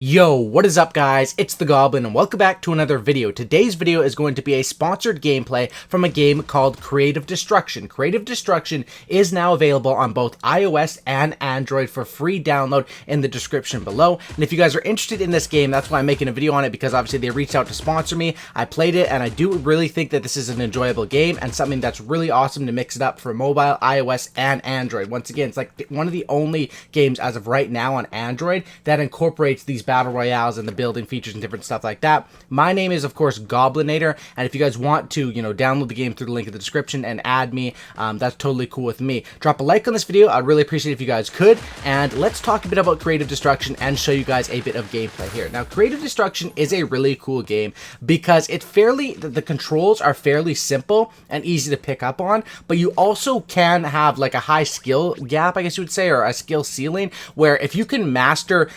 Yo, what is up guys? It's the Goblin and welcome back to another video. Today's video is going to be a sponsored gameplay from a game called Creative Destruction. Creative Destruction is now available on both iOS and Android for free download in the description below. And if you guys are interested in this game, that's why I'm making a video on it, because obviously they reached out to sponsor me. I played it and I do really think that this is an enjoyable game and something that's really awesome to mix it up for mobile, iOS, and Android. Once again, it's like one of the only games as of right now on Android that incorporates these battle royales and the building features and different stuff like that. My name is of course Goblinator, and if you guys want to download the game through the link in the description and add me, that's totally cool with me. Drop a like on this video, I'd really appreciate it if you guys could, and let's talk a bit about Creative Destruction and show you guys a bit of gameplay here. Now, Creative Destruction is a really cool game because the controls are fairly simple and easy to pick up on, but you also can have like a high skill gap, I guess you would say, or a skill ceiling, where if you can master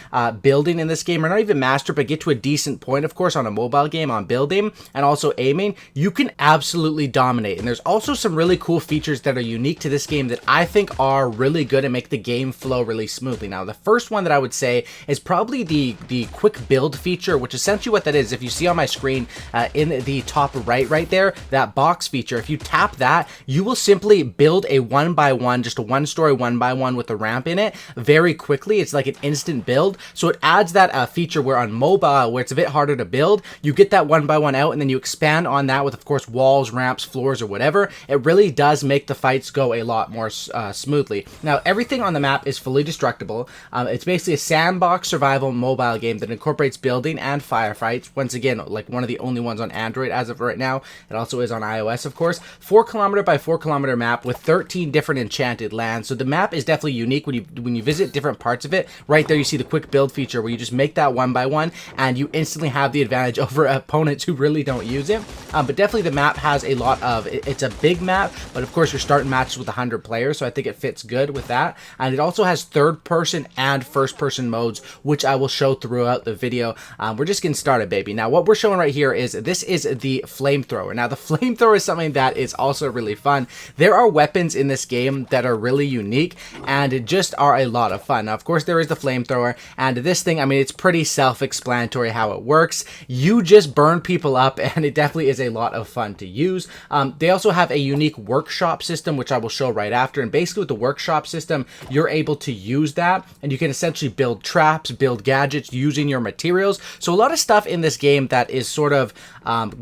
building in this game, or not even master, but get to a decent point, of course, on a mobile game on building and also aiming, you can absolutely dominate. And there's also some really cool features that are unique to this game that I think are really good and make the game flow really smoothly. Now, the first one that I would say is probably the quick build feature, which essentially what that is, if you see on my screen in the top right there, that box feature, if you tap that, you will simply build a just a one-story one-by-one with a ramp in it very quickly. It's like an instant build. So it adds that feature where on mobile, where it's a bit harder to build, you get that one-by-one out and then you expand on that with, of course, walls, ramps, floors, or whatever. It really does make the fights go a lot more smoothly. Now, everything on the map is fully destructible. It's basically a sandbox survival mobile game that incorporates building and firefights. Once again, like one of the only ones on Android as of right now. It also is on iOS, of course. 4 km by 4 km map with 13 different enchanted lands. So the map is definitely unique when you visit different parts of it. Right there, you see the quick build feature where you just make that one by one and you instantly have the advantage over opponents who really don't use it. But definitely the map has a lot of, it's a big map, but of course you're starting matches with 100 players, so I think it fits good with that. And it also has third person and first person modes, which I will show throughout the video. We're just getting started, baby. Now, what we're showing right here is this is the flamethrower. Now, the flamethrower is something that is also really fun. There are weapons in this game that are really unique and just are a lot of fun. Now, of course, there is the flamethrower, and this thing, I mean, it's pretty self-explanatory how it works. You just burn people up, and it definitely is a lot of fun to use. They also have a unique workshop system, which I will show right after, and basically with the workshop system, you're able to use that, and you can essentially build traps, build gadgets using your materials. So a lot of stuff in this game that is sort of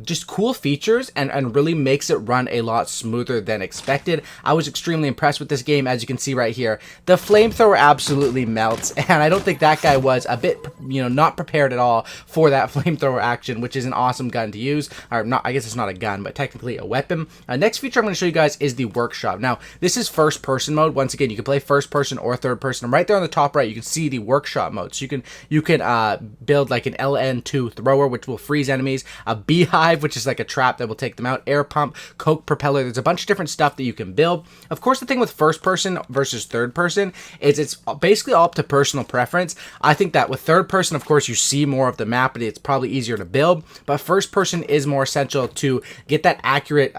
just cool features and really makes it run a lot smoother than expected. I was extremely impressed with this game. As you can see right here, the flamethrower absolutely melts, and I don't think that guy was a bit, not prepared at all for that flamethrower action, which is an awesome gun to use. Or not, I guess it's not a gun, but technically a weapon. Next feature I'm going to show you guys is the workshop. Now, this is first person mode. Once again, you can play first person or third person. And right there on the top right, you can see the workshop mode. So you can build like an LN2 thrower, which will freeze enemies, a beehive, which is like a trap that will take them out, air pump, coke propeller. There's a bunch of different stuff that you can build. Of course, the thing with first person versus third person is it's basically all up to personal preference. I think that with third person, of course, you see more of the map, and it's probably easier to build, but first person is more essential to get that accuracy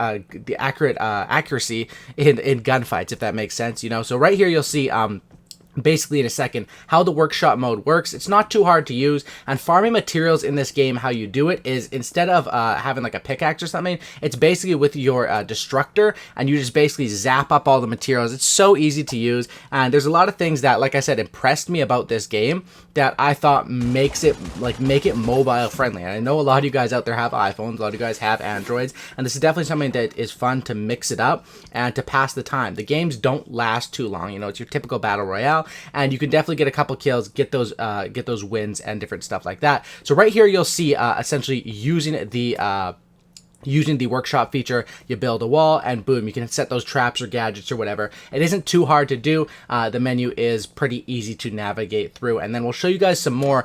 in gunfights, if that makes sense. So right here you'll see basically in a second how the workshop mode works. It's not too hard to use, and farming materials in this game, how you do it is instead of having like a pickaxe or something, it's basically with your destructor, and you just basically zap up all the materials. It's so easy to use, and there's a lot of things that, like I said, impressed me about this game that I thought make it mobile friendly. And I know a lot of you guys out there have iPhones, a lot of you guys have Androids, and this is definitely something that is fun to mix it up and to pass the time. The games don't last too long. It's your typical battle royale, and you can definitely get a couple kills, get those wins and different stuff like that. So right here you'll see essentially using the workshop feature, you build a wall and boom, you can set those traps or gadgets or whatever. It isn't too hard to do. The menu is pretty easy to navigate through, and then we'll show you guys some more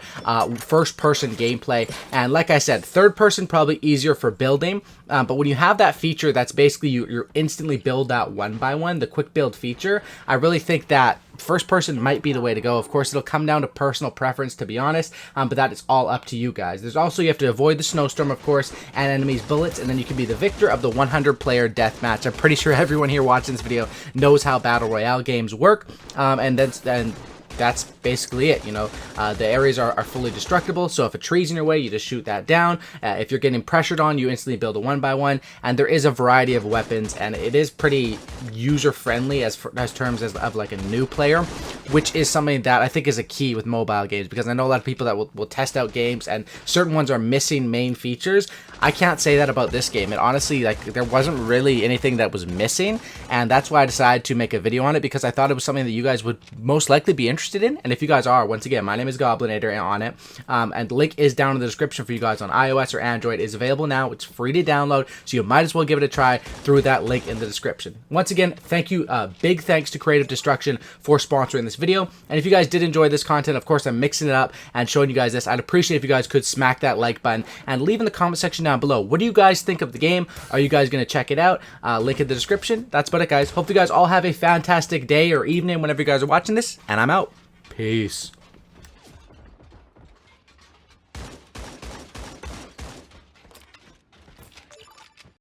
first person gameplay. And like I said, third person probably easier for building, but when you have that feature that's basically you instantly build that one by one, the quick build feature, I really think that first person might be the way to go. Of course, it'll come down to personal preference, to be honest, but that is all up to you guys. There's also, you have to avoid the snowstorm, of course, and enemies' bullets, and then you can be the victor of the 100-player deathmatch. I'm pretty sure everyone here watching this video knows how Battle Royale games work, and that's basically it. You know, the areas are fully destructible, so if a tree's in your way, you just shoot that down. If you're getting pressured on, you instantly build a 1x1, and there is a variety of weapons, and it is pretty user-friendly as terms of like a new player, which is something that I think is a key with mobile games, because I know a lot of people that will test out games, and certain ones are missing main features. I can't say that about this game. It honestly, like, there wasn't really anything that was missing, and that's why I decided to make a video on it, because I thought it was something that you guys would most likely be interested in. And if you guys are, once again, my name is Goblinator on it, and the link is down in the description for you guys on iOS or Android. It's available now. It's free to download, so you might as well give it a try through that link in the description. Once again, thank you, big thanks to Creative Destruction for sponsoring this video. And if you guys did enjoy this content, of course, I'm mixing it up and showing you guys this. I'd appreciate if you guys could smack that like button and leave in the comment section down below. What do you guys think of the game? Are you guys going to check it out? Link in the description. That's about it, guys. Hope you guys all have a fantastic day or evening whenever you guys are watching this, and I'm out. Peace.